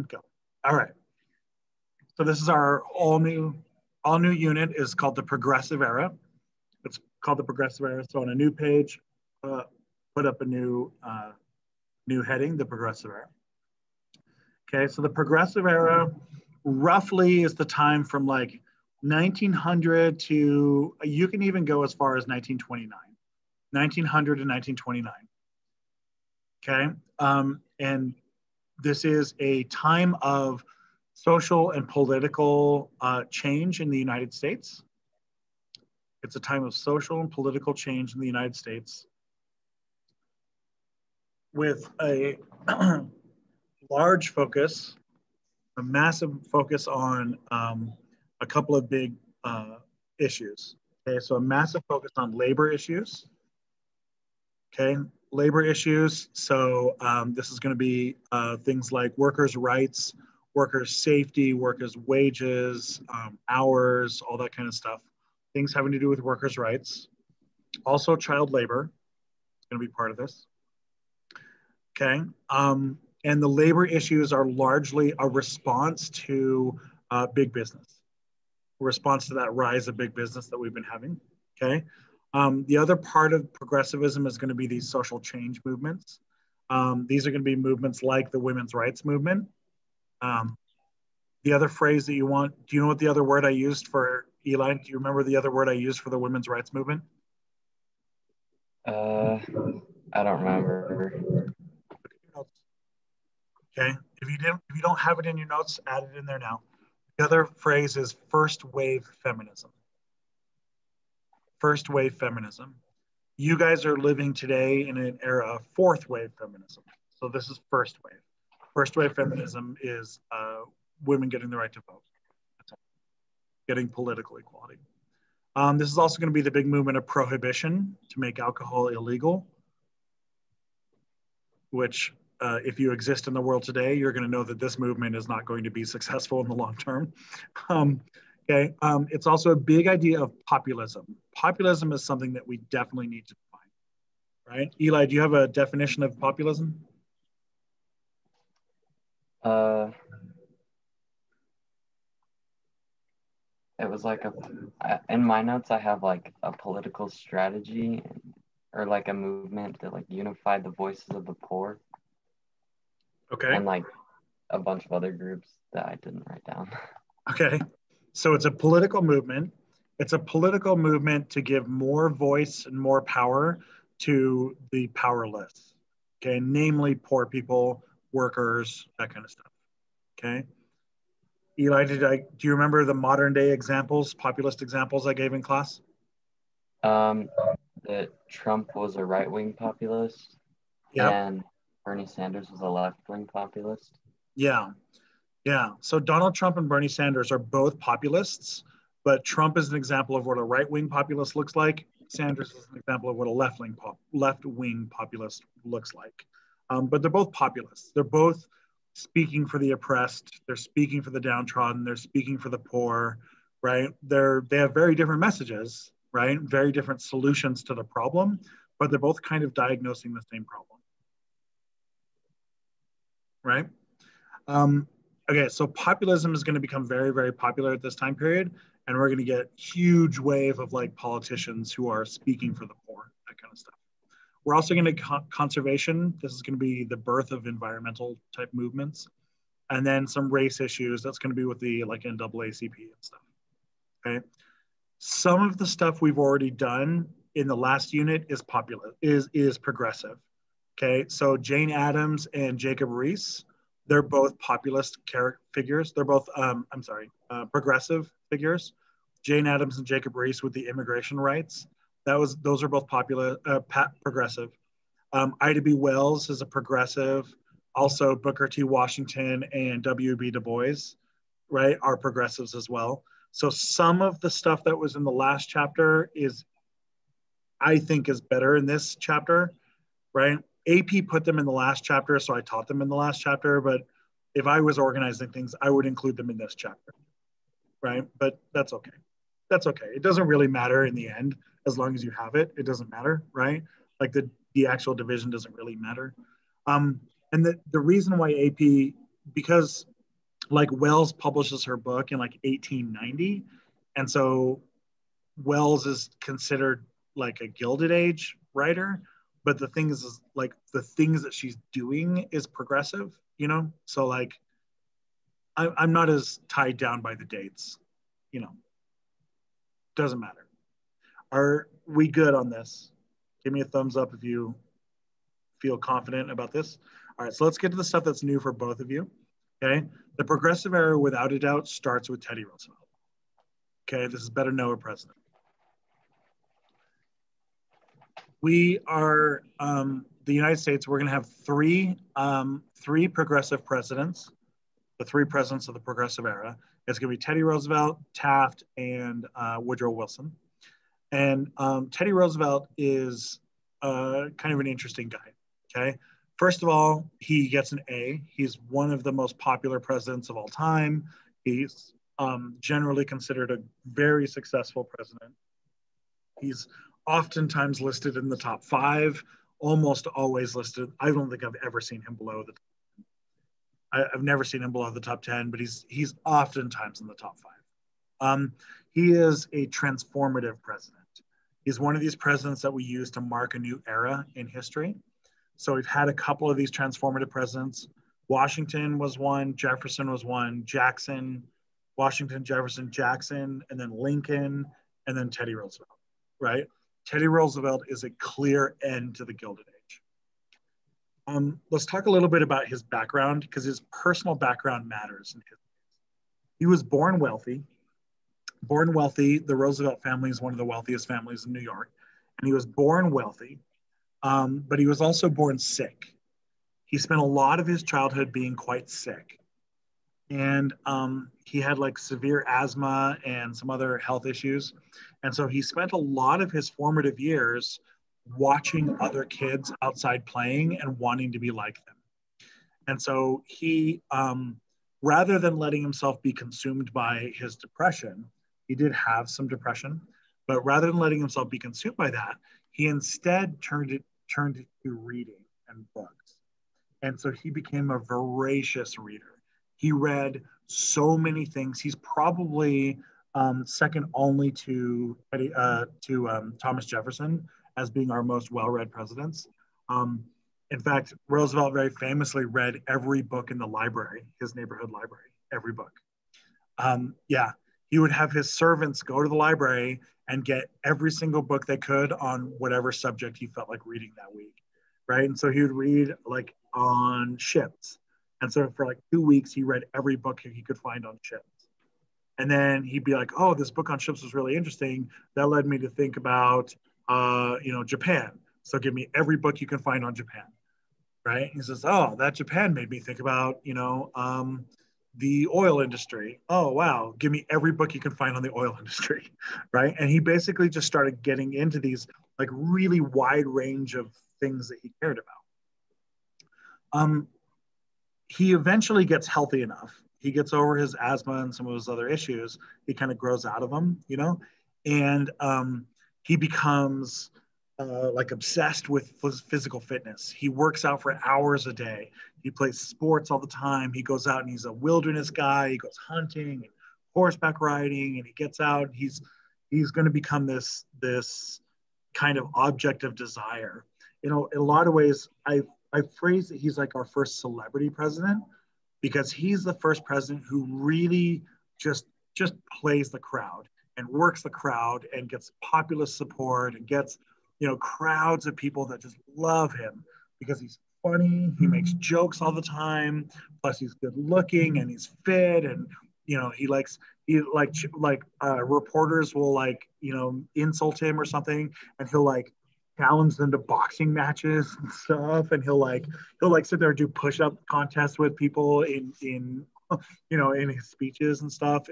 and go. All right. So this is our all new unit is called the progressive era. It's called the progressive era. So on a new page, put up a new heading, the progressive era. Okay, so the progressive era roughly is the time from like 1900 to, you can even go as far as 1929, 1900 to 1929. Okay, and this is a time of social and political change in the United States. It's a time of social and political change in the United States with a large focus, a massive focus on a couple of big issues. Okay, so a massive focus on labor issues. Okay, labor issues. So this is going to be things like workers' rights, workers' safety, workers' wages, hours, all that kind of stuff. Things having to do with workers' rights. Also, child labor is going to be part of this. Okay, and the labor issues are largely a response to big business, a response to that rise of big business that we've been having. Okay, the other part of progressivism is going to be these social change movements. These are going to be movements like the women's rights movement. The other phrase that you want, do you know what the other word I used for, Eli? Do you remember the other word I used for the women's rights movement? I don't remember. Okay, if you don't have it in your notes, add it in there now. The other phrase is first wave feminism. First wave feminism. You guys are living today in an era of fourth wave feminism. So this is first wave. First wave feminism is women getting the right to vote, getting political equality. This is also going to be the big movement of prohibition to make alcohol illegal, which if you exist in the world today, you're going to know that this movement is not going to be successful in the long term. Okay, it's also a big idea of populism. Populism is something that we definitely need to define, right? Eli, do you have a definition of populism? It was like in my notes, I have like a political strategy or like a movement that like unified the voices of the poor. Okay. And like a bunch of other groups that I didn't write down. Okay. So it's a political movement. It's a political movement to give more voice and more power to the powerless. Okay. Namely poor people, workers, that kind of stuff. Okay. Eli, do you remember the modern day examples, populist examples I gave in class? That Trump was a right-wing populist. Yep. And Bernie Sanders was a left-wing populist. Yeah. Yeah. So Donald Trump and Bernie Sanders are both populists, but Trump is an example of what a right-wing populist looks like. Sanders is an example of what a left-wing populist looks like. But they're both populists. They're both speaking for the oppressed. They're speaking for the downtrodden. They're speaking for the poor, right? They have very different messages, right? Very different solutions to the problem, but they're both kind of diagnosing the same problem, right? Okay, so populism is going to become very, very popular at this time period, and we're going to get huge wave of like politicians who are speaking for the poor, that kind of stuff. We're also going to conservation. This is going to be the birth of environmental type movements, and then some race issues. That's going to be with the like NAACP and stuff. Okay, some of the stuff we've already done in the last unit is progressive. Okay, so Jane Addams and Jacob Riis. They're both populist figures. They're both, progressive figures. Jane Addams and Jacob Riis with the immigration rights. Those are both progressive. Ida B. Wells is a progressive. Also, Booker T. Washington and W.B. Du Bois, right, are progressives as well. So some of the stuff that was in the last chapter I think is better in this chapter, right? AP put them in the last chapter, so I taught them in the last chapter, but if I was organizing things, I would include them in this chapter, right? But that's okay. That's okay. It doesn't really matter in the end, as long as you have it, it doesn't matter, right? Like the actual division doesn't really matter. And the reason why AP, because like Wells publishes her book in like 1890, and so Wells is considered like a Gilded Age writer, but the thing is like the things that she's doing is progressive, you know. So like I'm not as tied down by the dates, you know. Doesn't matter. Are we good on this? Give me a thumbs up if you feel confident about this. All right, so let's get to the stuff that's new for both of you. Okay, the progressive era, without a doubt, starts with Teddy Roosevelt. Okay, this is better know a president. We are the United States. We're going to have three progressive presidents, the three presidents of the progressive era. It's going to be Teddy Roosevelt, Taft, and Woodrow Wilson. And Teddy Roosevelt is kind of an interesting guy. Okay, first of all, he gets an A. He's one of the most popular presidents of all time. He's generally considered a very successful president. He's oftentimes listed in the top 5, almost always listed. I don't think I've ever seen him below the. I've never seen him below the top 10, but he's oftentimes in the top 5. He is a transformative president. He's one of these presidents that we use to mark a new era in history. So we've had a couple of these transformative presidents. Washington was one, Jefferson was one, Jackson, Washington, Jefferson, Jackson, and then Lincoln, and then Teddy Roosevelt, right? Teddy Roosevelt is a clear end to the Gilded Age. Let's talk a little bit about his background, because his personal background matters. He was born wealthy. The Roosevelt family is one of the wealthiest families in New York, and he was born wealthy, but he was also born sick. He spent a lot of his childhood being quite sick, and he had like severe asthma and some other health issues, and so he spent a lot of his formative years watching other kids outside playing and wanting to be like them. And so he, rather than letting himself be consumed by his depression, he did have some depression, but rather than letting himself be consumed by that, he instead turned it to reading and books. And so he became a voracious reader. He read so many things. He's probably second only to Thomas Jefferson as being our most well-read presidents. In fact, Roosevelt very famously read every book in the library, his neighborhood library, every book. Yeah, he would have his servants go to the library and get every single book they could on whatever subject he felt like reading that week, right? And so he would read like on ships. And so for like 2 weeks, he read every book he could find on ships. And then he'd be like, oh, this book on ships was really interesting. That led me to think about, Japan. So give me every book you can find on Japan, right? He says, oh, that Japan made me think about, the oil industry. Oh, wow. Give me every book you can find on the oil industry, right? And he basically just started getting into these like really wide range of things that he cared about. He eventually gets healthy enough. He gets over his asthma and some of his other issues. He kind of grows out of them, and he becomes like obsessed with physical fitness. He works out for hours a day. He plays sports all the time. He goes out and he's a wilderness guy. He goes hunting and horseback riding, and he gets out. He's going to become this kind of object of desire. In a lot of ways, I phrase that he's like our first celebrity president, because he's the first president who really just plays the crowd and works the crowd and gets populist support and gets crowds of people that just love him because he's funny. He makes jokes all the time. Plus, he's good looking and he's fit, and reporters will insult him or something, and he'll challenge them to boxing matches and stuff, and he'll sit there and do push-up contests with people in his speeches and stuff.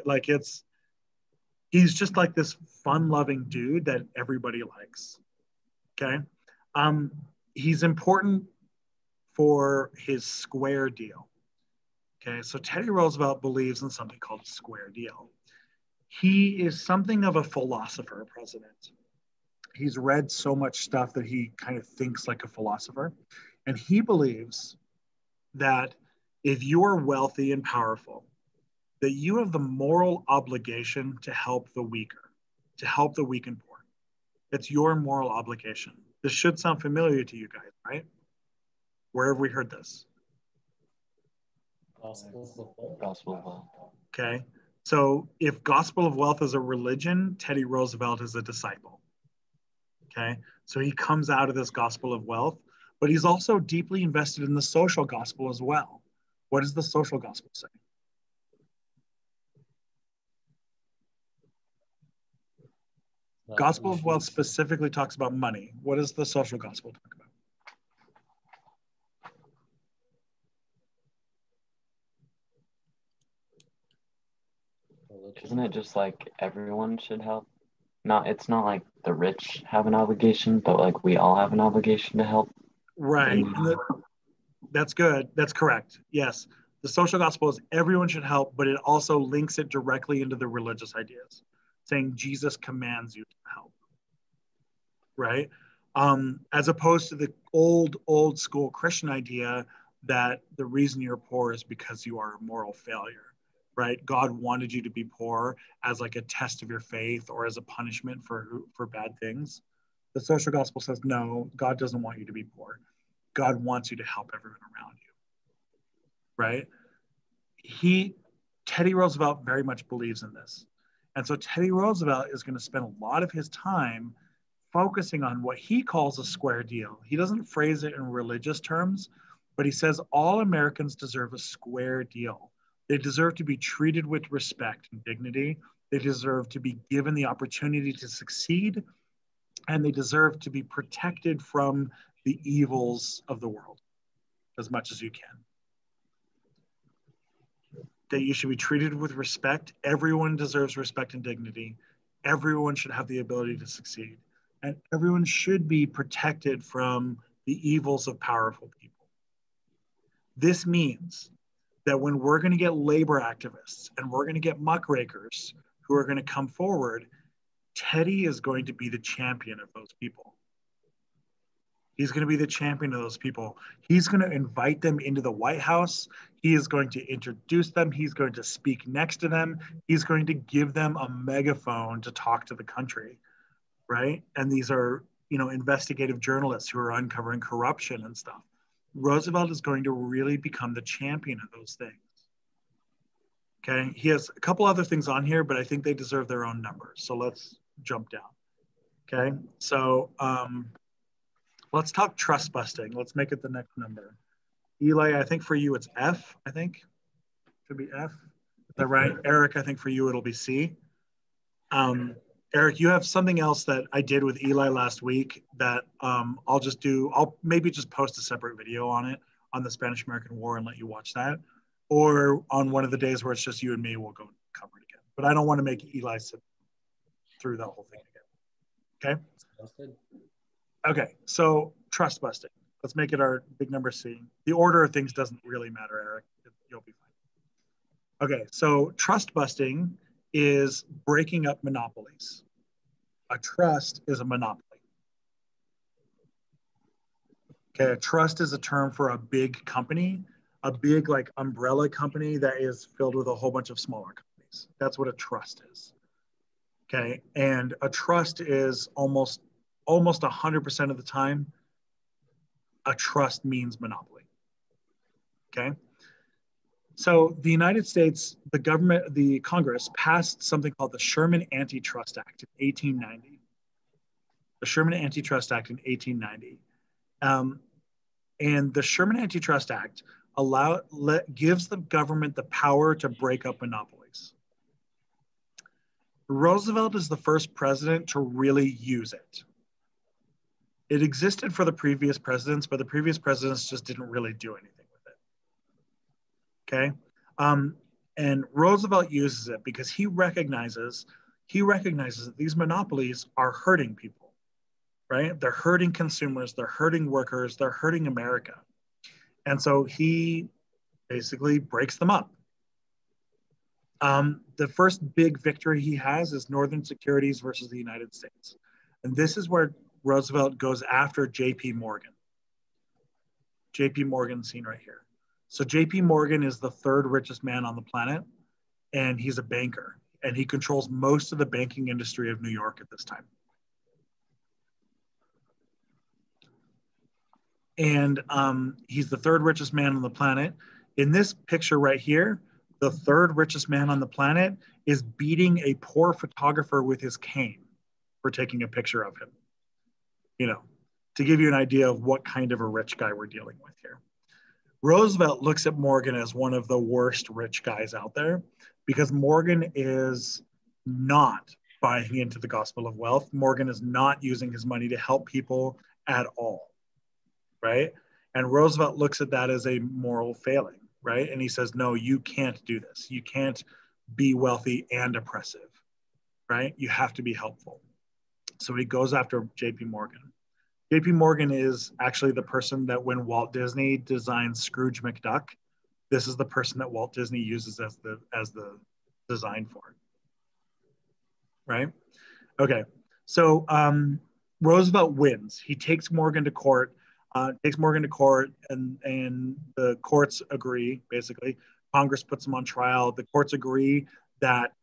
He's just like this fun-loving dude that everybody likes. Okay. He's important for his square deal. Okay. So Teddy Roosevelt believes in something called a square deal. He is something of a philosopher president. He's read so much stuff that he kind of thinks like a philosopher. And he believes that if you're wealthy and powerful, that you have the moral obligation to help the weaker, to help the weak and poor. It's your moral obligation. This should sound familiar to you guys, right? Where have we heard this? Gospel of wealth. Okay. So if Gospel of Wealth is a religion, Teddy Roosevelt is a disciple. Okay. So he comes out of this Gospel of Wealth, but he's also deeply invested in the social gospel as well. What does the social gospel say? Gospel of Wealth specifically talks about money. What does the social gospel talk about? Isn't it just like everyone should help? No, it's not like the rich have an obligation, but like we all have an obligation to help. Right. That's good. That's correct. Yes. The social gospel is everyone should help, but it also links it directly into the religious ideas, saying Jesus commands you to help. Right. As opposed to the old school Christian idea that the reason you're poor is because you are a moral failure. Right. God wanted you to be poor as like a test of your faith or as a punishment for bad things. The social gospel says, no, God doesn't want you to be poor. God wants you to help everyone around you. Right? Teddy Roosevelt very much believes in this. And so Teddy Roosevelt is going to spend a lot of his time focusing on what he calls a square deal. He doesn't phrase it in religious terms, but he says all Americans deserve a square deal. They deserve to be treated with respect and dignity. They deserve to be given the opportunity to succeed, and they deserve to be protected from the evils of the world as much as you can. That you should be treated with respect. Everyone deserves respect and dignity. Everyone should have the ability to succeed. And everyone should be protected from the evils of powerful people. This means that when we're going to get labor activists and we're going to get muckrakers who are going to come forward, Teddy is going to be the champion of those people. He's going to be the champion of those people. He's going to invite them into the White House. He is going to introduce them. He's going to speak next to them. He's going to give them a megaphone to talk to the country, right? And these are, investigative journalists who are uncovering corruption and stuff. Roosevelt is going to really become the champion of those things. Okay, he has a couple other things on here, but I think they deserve their own numbers. So let's jump down. Okay, so let's talk trust busting. Let's make it the next number. Eli, I think for you it's F, I think. Should be F. Is that right? Eric, I think for you it'll be C. Eric, you have something else that I did with Eli last week that I'll maybe just post a separate video on it on the Spanish-American War and let you watch that. Or on one of the days where it's just you and me, we'll go cover it again. But I don't want to make Eli sit through that whole thing again. Okay? Okay, so trust busting. Let's make it our big number C. The order of things doesn't really matter, Eric. You'll be fine. Okay, so trust busting is breaking up monopolies. A trust is a monopoly. Okay, a trust is a term for a big company, a big like umbrella company that is filled with a whole bunch of smaller companies. That's what a trust is. Okay, and a trust is almost 100% of the time, a trust means monopoly. Okay. So the United States, the government, the Congress passed something called the Sherman Antitrust Act in 1890. The Sherman Antitrust Act in 1890. And the Sherman Antitrust Act gives the government the power to break up monopolies. Roosevelt is the first president to really use it. It existed for the previous presidents, but the previous presidents just didn't really do anything with it. Okay. And Roosevelt uses it because he recognizes that these monopolies are hurting people, right? They're hurting consumers, they're hurting workers, they're hurting America. And so he basically breaks them up. The first big victory he has is Northern Securities versus the United States. And this is where Roosevelt goes after J.P. Morgan. J.P. Morgan seen right here. So J.P. Morgan is the third richest man on the planet. and he's a banker, and he controls most of the banking industry of New York at this time. And he's the third richest man on the planet. In this picture right here, the third richest man on the planet is beating a poor photographer with his cane for taking a picture of him, you know, to give you an idea of what kind of a rich guy we're dealing with here. Roosevelt looks at Morgan as one of the worst rich guys out there because Morgan is not buying into the gospel of wealth. Morgan is not using his money to help people at all, right? And Roosevelt looks at that as a moral failing, right? And he says, no, you can't do this. You can't be wealthy and oppressive, right? You have to be helpful. So he goes after J.P. Morgan. J.P. Morgan is actually the person that when Walt Disney designed Scrooge McDuck, this is the person that Walt Disney uses as the design for it, right? Okay, so Roosevelt wins. He takes Morgan to court, and the courts agree, basically. Congress puts him on trial. The courts agree that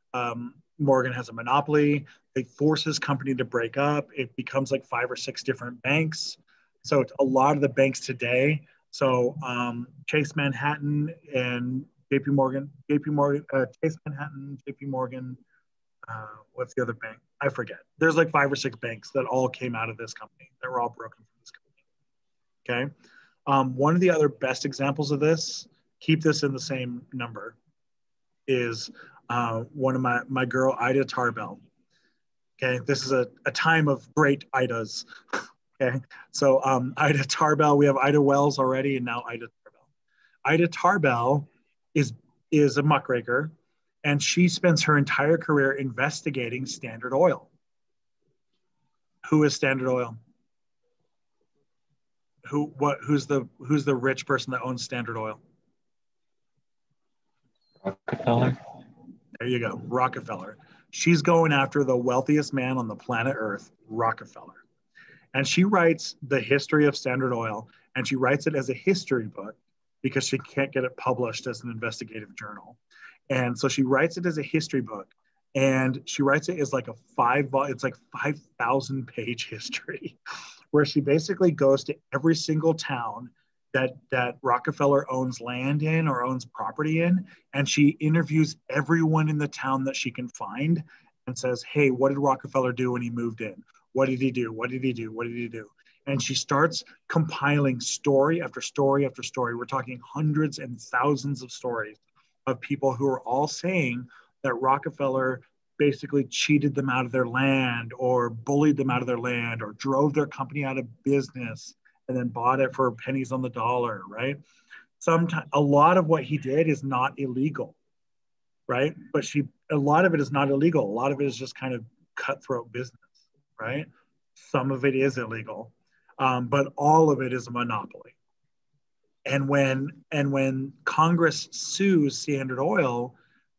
Morgan has a monopoly. They force his company to break up. It becomes like 5 or 6 different banks. So a lot of the banks today, so Chase Manhattan and JP Morgan, Chase Manhattan, JP Morgan, what's the other bank? I forget. There's like 5 or 6 banks that all came out of this company. That were all broken from this company. Okay. One of the other best examples of this, keep this in the same number, is one of my girl, Ida Tarbell. Okay. This is a time of great Idas. Okay. So Ida Tarbell, we have Ida Wells already, and now Ida Tarbell. Ida Tarbell is a muckraker, and she spends her entire career investigating Standard Oil. Who is Standard Oil? Who's the rich person that owns Standard Oil? Rockefeller. There you go, Rockefeller. She's going after the wealthiest man on the planet Earth, Rockefeller. And she writes the history of Standard Oil, and she writes it as a history book because she can't get it published as an investigative journal. And so she writes it as a history book, and she writes it as like it's like 5,000 page history where she basically goes to every single town that Rockefeller owns land in or owns property in, and she interviews everyone in the town that she can find and says, hey, what did Rockefeller do when he moved in? What did he do? What did he do? What did he do? And she starts compiling story after story after story. We're talking hundreds and thousands of stories of people who are all saying that Rockefeller basically cheated them out of their land or bullied them out of their land or drove their company out of business and then bought it for pennies on the dollar, right? Sometimes a lot of what he did is not illegal, right? But a lot of it is not illegal. A lot of it is just kind of cutthroat business, right? Some of it is illegal, but all of it is a monopoly. And when Congress sues Standard Oil,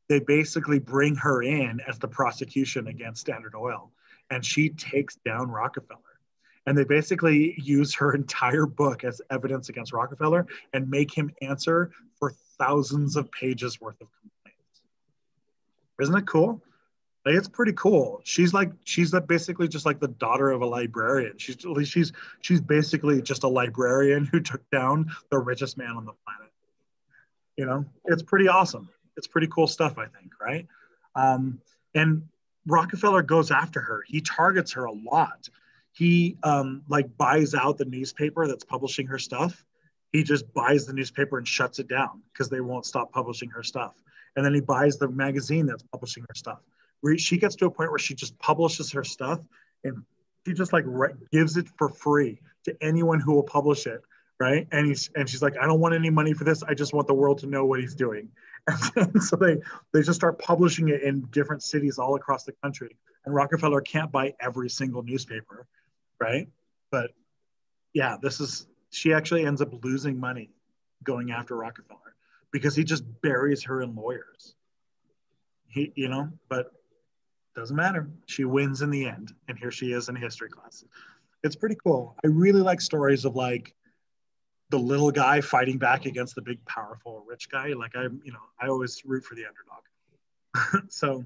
they basically bring her in as the prosecution against Standard Oil, and she takes down Rockefeller. And they basically use her entire book as evidence against Rockefeller and make him answer for thousands of pages worth of complaints. Isn't it cool? Like, it's pretty cool. She's basically just like the daughter of a librarian. She's basically just a librarian who took down the richest man on the planet. You know, it's pretty awesome. It's pretty cool stuff, I think, right? And Rockefeller goes after her. He targets her a lot. He buys out the newspaper that's publishing her stuff. He just buys the newspaper and shuts it down because they won't stop publishing her stuff. And then he buys the magazine that's publishing her stuff. She gets to a point where she just publishes her stuff and she just gives it for free to anyone who will publish it, right? And she's like, I don't want any money for this. I just want the world to know what he's doing. And so they just start publishing it in different cities all across the country. And Rockefeller can't buy every single newspaper, right? But yeah, she actually ends up losing money going after Rockefeller because he just buries her in lawyers. But doesn't matter. She wins in the end. And here she is in a history class. It's pretty cool. I really like stories of the little guy fighting back against the big, powerful, rich guy. I always root for the underdog. So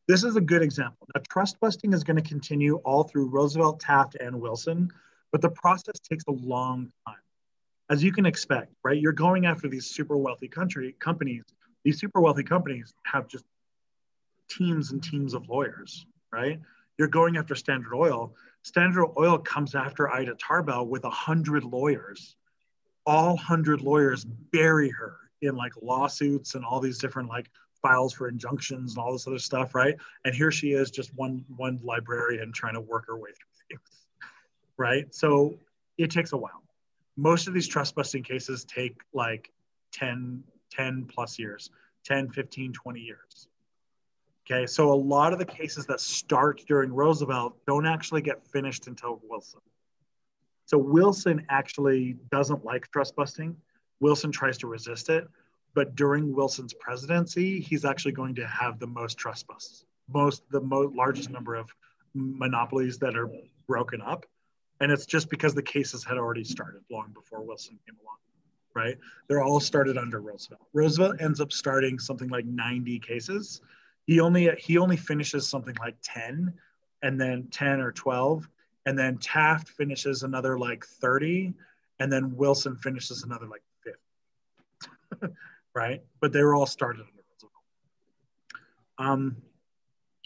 this is a good example. Now, trust busting is going to continue all through Roosevelt, Taft, and Wilson, but the process takes a long time. As you can expect, right? You're going after these super wealthy companies. These super wealthy companies have just teams and teams of lawyers, right? You're going after Standard Oil. Standard Oil comes after Ida Tarbell with 100 lawyers. All 100 lawyers bury her in like lawsuits and all these different like files for injunctions and all this other stuff, right? And here she is, just one librarian trying to work her way through things, right? So it takes a while. Most of these trust busting cases take like 10 plus years, 10, 15, 20 years. Okay, so a lot of the cases that start during Roosevelt don't actually get finished until Wilson. So Wilson actually doesn't like trust busting. Wilson tries to resist it, but during Wilson's presidency, he's actually going to have the most trust busts, largest number of monopolies that are broken up, and it's just because the cases had already started long before Wilson came along, right? They're all started under Roosevelt. Roosevelt ends up starting something like 90 cases. He only finishes something like 10, and then 10 or 12, and then Taft finishes another like 30, and then Wilson finishes another like 50, right? But they were all started under Roosevelt.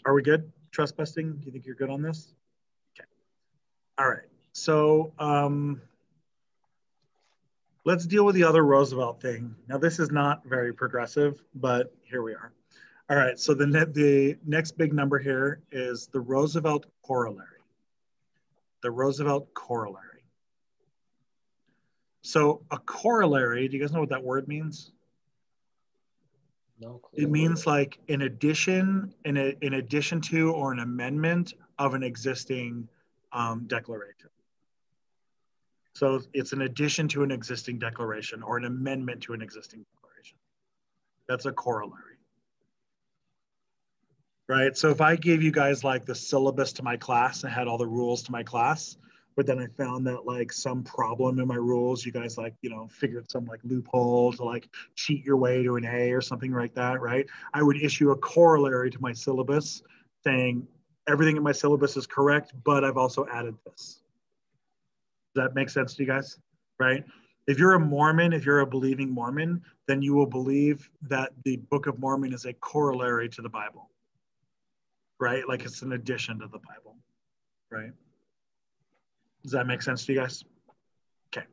Are we good? Trust busting? Do you think you're good on this? Okay. All right. So let's deal with the other Roosevelt thing. Now, this is not very progressive, but here we are. All right. So the next big number here is the Roosevelt corollary. The Roosevelt corollary. So a corollary, do you guys know what that word means? No clue. It means like in addition to or an amendment of an existing declaration. So it's an addition to an existing declaration or an amendment to an existing declaration. That's a corollary. Right? So if I gave you guys like the syllabus to my class and had all the rules to my class, but then I found that like some problem in my rules, you guys like, figured some like loophole to like cheat your way to an A or something like that, right? I would issue a corollary to my syllabus saying everything in my syllabus is correct, but I've also added this. Does that make sense to you guys? Right? If you're a Mormon, if you're a believing Mormon, then you will believe that the Book of Mormon is a corollary to the Bible, right? Like it's an addition to the Bible, right? Does that make sense to you guys? Okay.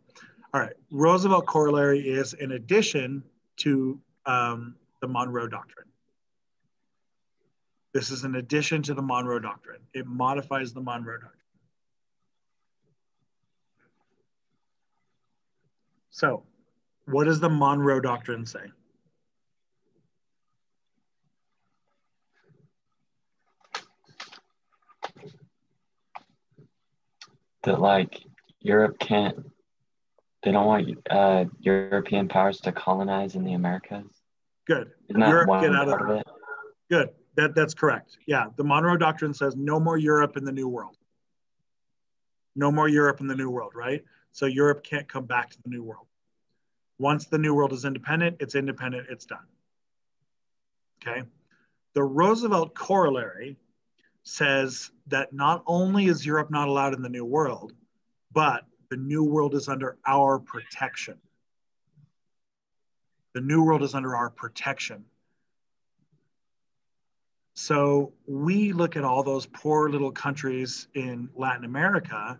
All right. Roosevelt corollary is in addition to the Monroe Doctrine. This is an addition to the Monroe Doctrine. It modifies the Monroe Doctrine. So, what does the Monroe Doctrine say? That like Europe can't, they don't want European powers to colonize in the Americas. Good. Isn't that Europe, one get out part of of it? Good. That's correct. Yeah. The Monroe Doctrine says no more Europe in the New World. No more Europe in the New World, right? So Europe can't come back to the New World. Once the New World is independent, it's done. Okay. The Roosevelt corollary says that not only is Europe not allowed in the New World, but the New World is under our protection. The New World is under our protection. So we look at all those poor little countries in Latin America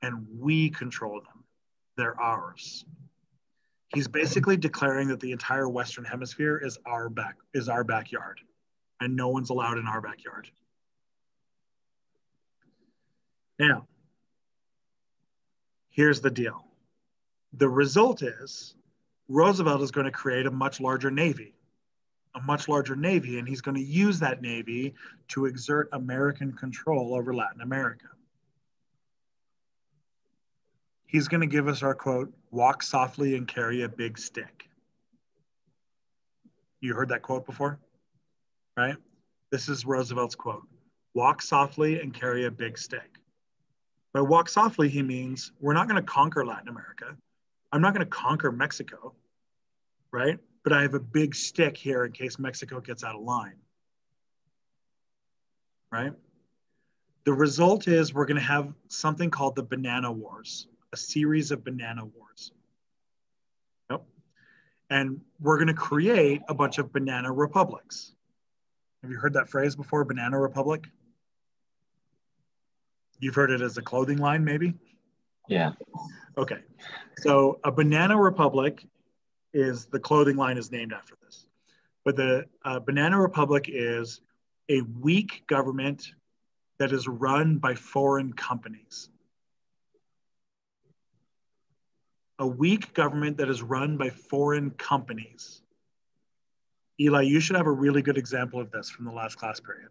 and we control them. They're ours. He's basically declaring that the entire Western Hemisphere is our backyard, and no one's allowed in our backyard. Now, here's the deal. The result is Roosevelt is going to create a much larger Navy, and he's going to use that Navy to exert American control over Latin America. He's going to give us our quote, walk softly and carry a big stick. You heard that quote before, right? This is Roosevelt's quote, walk softly and carry a big stick. By walk softly, he means we're not going to conquer Latin America. I'm not going to conquer Mexico, right? but I have a big stick here in case Mexico gets out of line, right? The result is we're going to have something called the banana wars, a series of banana wars. Yep. And we're going to create a bunch of banana republics. Have you heard that phrase before, banana republic? You've heard it as a clothing line, maybe? Yeah. Okay. So a banana republic is, the clothing line is named after this. But the banana republic is a weak government that is run by foreign companies. A weak government that is run by foreign companies. Eli, you should have a really good example of this from the last class period.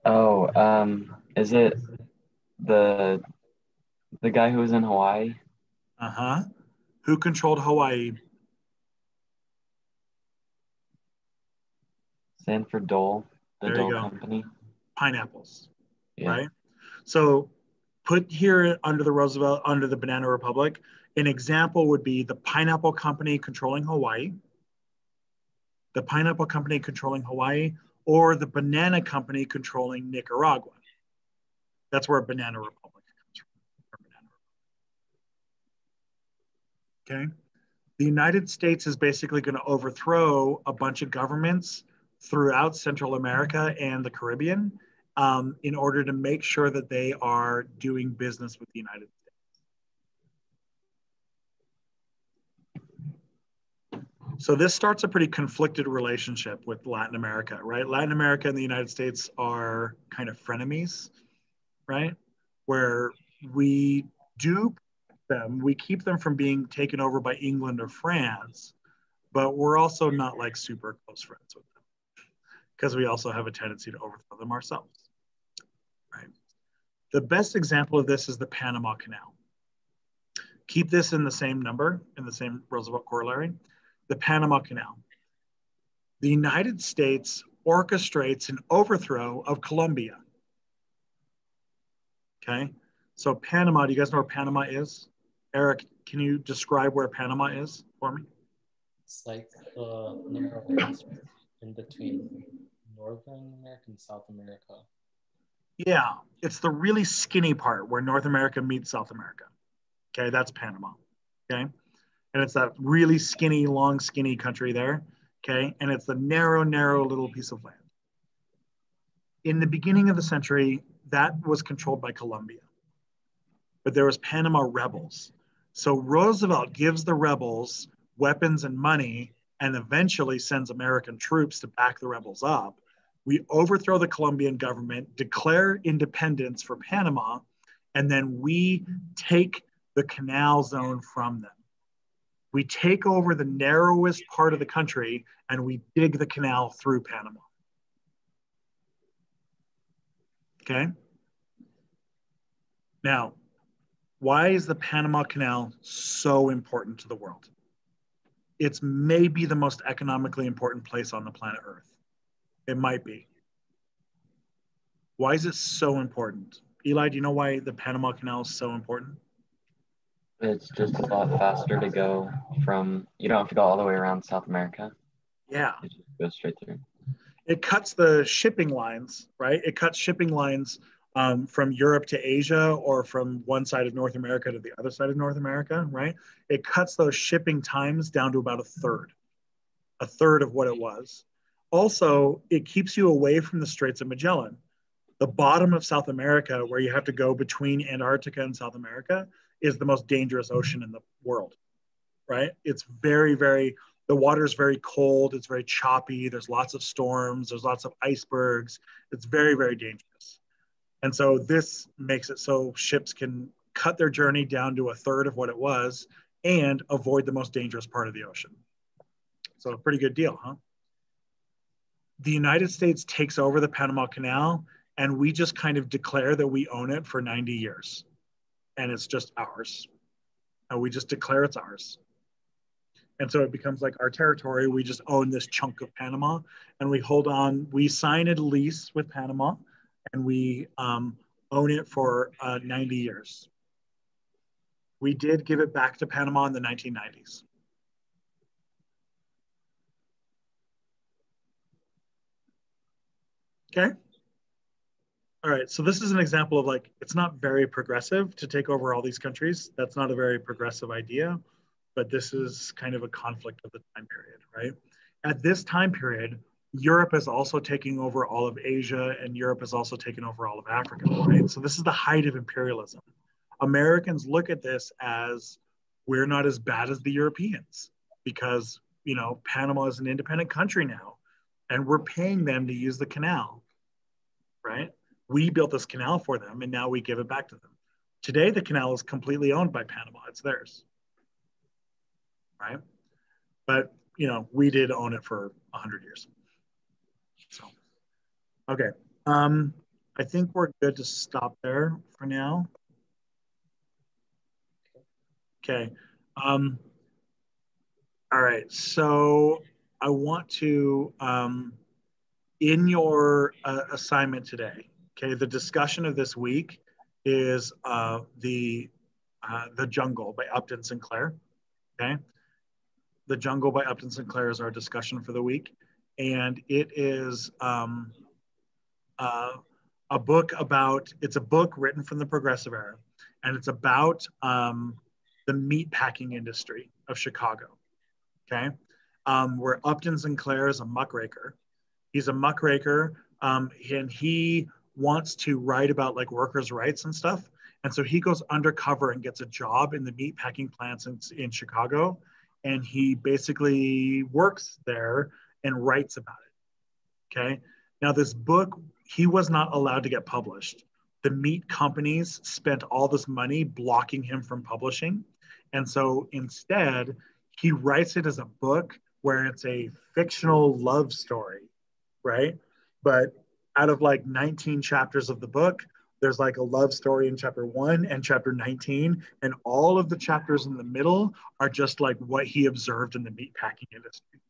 Oh, is it the guy who was in Hawaii? Uh-huh. Who controlled Hawaii? Sanford Dole, the There you Dole go. Company. Pineapples, Yeah. right? So put here under the Roosevelt, under the Banana Republic, an example would be the Pineapple Company controlling Hawaii, the Pineapple Company controlling Hawaii, or the Banana Company controlling Nicaragua. That's where Banana Republic comes from. Okay. The United States is basically going to overthrow a bunch of governments throughout Central America and the Caribbean in order to make sure that they are doing business with the United States. So this starts a pretty conflicted relationship with Latin America, right? Latin America and the United States are kind of frenemies, right? Where we do them, we keep them from being taken over by England or France, but we're also not like super close friends with them because we also have a tendency to overthrow them ourselves, right? The best example of this is the Panama Canal. Keep this in the same number, in the same Roosevelt corollary. The Panama Canal. The United States orchestrates an overthrow of Colombia. Okay, so Panama, do you guys know where Panama is? Eric, can you describe where Panama is for me? It's like the narrow passage in between Northern America and South America. Yeah, it's the really skinny part where North America meets South America. Okay, that's Panama. Okay, and it's that really skinny, long, skinny country there. Okay, and it's the narrow, narrow little piece of land. In the beginning of the century, that was controlled by Colombia, but there was Panama rebels. So Roosevelt gives the rebels weapons and money and eventually sends American troops to back the rebels up. We overthrow the Colombian government, declare independence for Panama, and then we take the canal zone from them. We take over the narrowest part of the country and we dig the canal through Panama. Okay? Now, why is the Panama Canal so important to the world? It's maybe the most economically important place on the planet Earth. It might be. Why is it so important? Eli, do you know why the Panama Canal is so important? It's just a lot faster to go from, you don't have to go all the way around South America. Yeah. It just goes straight through. It cuts the shipping lines, right? It cuts shipping lines from Europe to Asia or from one side of North America to the other side of North America, right? It cuts those shipping times down to about a third of what it was. Also, it keeps you away from the Straits of Magellan. The bottom of South America, where you have to go between Antarctica and South America, is the most dangerous ocean in the world, right? It's very, very, the water is very cold. It's very choppy. There's lots of storms. There's lots of icebergs. It's very, very dangerous. And so this makes it so ships can cut their journey down to a third of what it was and avoid the most dangerous part of the ocean. So a pretty good deal, huh? The United States takes over the Panama Canal and we just kind of declare that we own it for 90 years and it's just ours. And we just declare it's ours. And so it becomes like our territory. We just own this chunk of Panama and we hold on, we sign a lease with Panama and we own it for 90 years. We did give it back to Panama in the 1990s. Okay. All right, so this is an example of like, it's not very progressive to take over all these countries. That's not a very progressive idea, but this is kind of a conflict of the time period, right? At this time period, Europe is also taking over all of Asia and Europe is also taking over all of Africa, right? So this is the height of imperialism. Americans look at this as we're not as bad as the Europeans because, you know, Panama is an independent country now and we're paying them to use the canal, right? We built this canal for them and now we give it back to them. Today, the canal is completely owned by Panama. It's theirs, right? But, you know, we did own it for 100 years. So, okay. I think we're good to stop there for now. Okay. All right. So I want to, in your assignment today, okay, the discussion of this week is the Jungle by Upton Sinclair. Okay. The Jungle by Upton Sinclair is our discussion for the week. And it is a book about, it's a book written from the Progressive era. And it's about the meat packing industry of Chicago. Okay. Where Upton Sinclair is a muckraker. He's a muckraker and he wants to write about like workers' rights and stuff. And so he goes undercover and gets a job in the meat packing plants in Chicago. And he basically works there and writes about it. Okay. Now, this book, he was not allowed to get published. The meat companies spent all this money blocking him from publishing. And so instead, he writes it as a book where it's a fictional love story, right? But out of like 19 chapters of the book, there's like a love story in chapter 1 and chapter 19. And all of the chapters in the middle are just like what he observed in the meatpacking industry,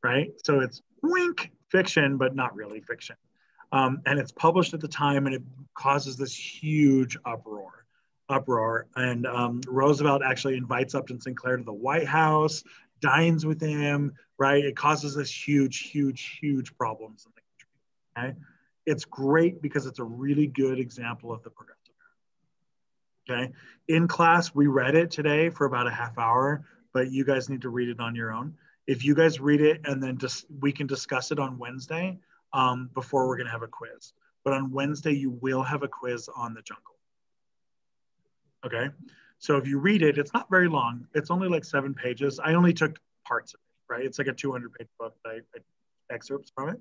right? So it's wink fiction, but not really fiction. And it's published at the time and it causes this huge uproar. And Roosevelt actually invites Upton Sinclair to the White House, dines with him, right? It causes this huge problems in the country, okay? It's great because it's a really good example of the progressive era, okay? In class, we read it today for about a half hour, but you guys need to read it on your own. If you guys read it and then just we can discuss it on Wednesday before we're gonna have a quiz. But on Wednesday, you will have a quiz on the Jungle, okay? So if you read it, it's not very long. It's only like 7 pages. I only took parts of it, right? It's like a 200-page book that I excerpts from it.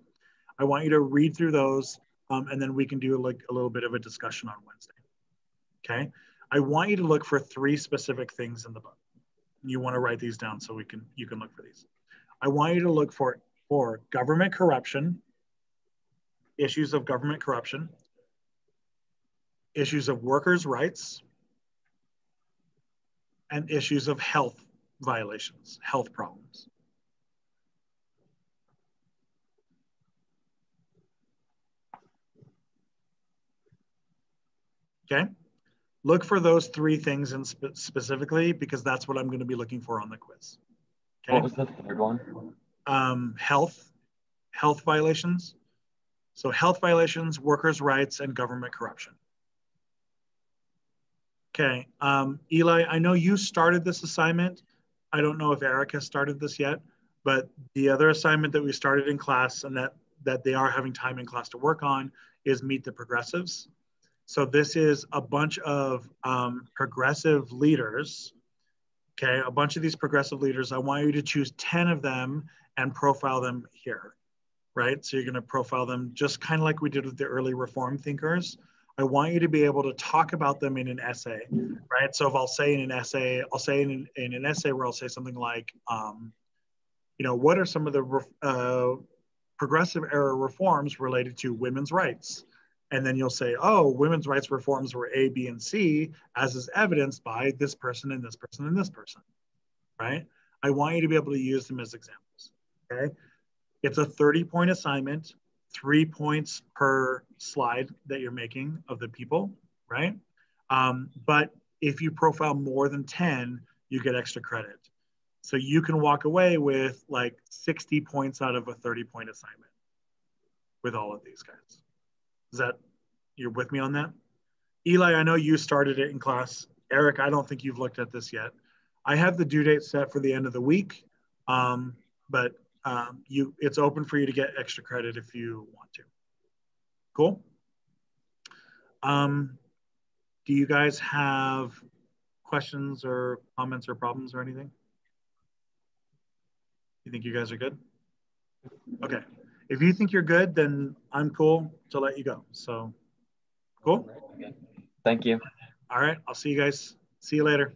I want you to read through those and then we can do like a little bit of a discussion on Wednesday, okay? I want you to look for 3 specific things in the book. You want to write these down so you can look for these. I want you to look for government corruption, issues of government corruption, issues of workers' rights, and issues of health violations, health problems. Okay? Look for those 3 things specifically because that's what I'm going to be looking for on the quiz. Okay? What was the third one? Health violations. So health violations, workers' rights, and government corruption. Okay, Eli, I know you started this assignment. I don't know if Erica started this yet, but the other assignment that we started in class and that they are having time in class to work on is Meet the Progressives. So this is a bunch of progressive leaders, okay? A bunch of these progressive leaders. I want you to choose 10 of them and profile them here, right? So you're gonna profile them just kind of like we did with the early reform thinkers. I want you to be able to talk about them in an essay, right? So if I'll say in an essay, I'll say in an essay where I'll say something like, you know, what are some of the progressive era reforms related to women's rights? And then you'll say, oh, women's rights reforms were A, B, and C, as is evidenced by this person and this person and this person, right? I want you to be able to use them as examples, okay? It's a 30-point assignment, 3 points per slide that you're making of the people, right? But if you profile more than 10, you get extra credit. So you can walk away with like 60 points out of a 30-point assignment with all of these guys. Is that, you're with me on that? Eli, I know you started it in class. Eric, I don't think you've looked at this yet. I have the due date set for the end of the week, but it's open for you to get extra credit if you want to. Cool? Do you guys have questions or comments or problems or anything? You think you guys are good? Okay. If you think you're good, then I'm cool to let you go. So, cool? Thank you. All right. I'll see you guys. See you later.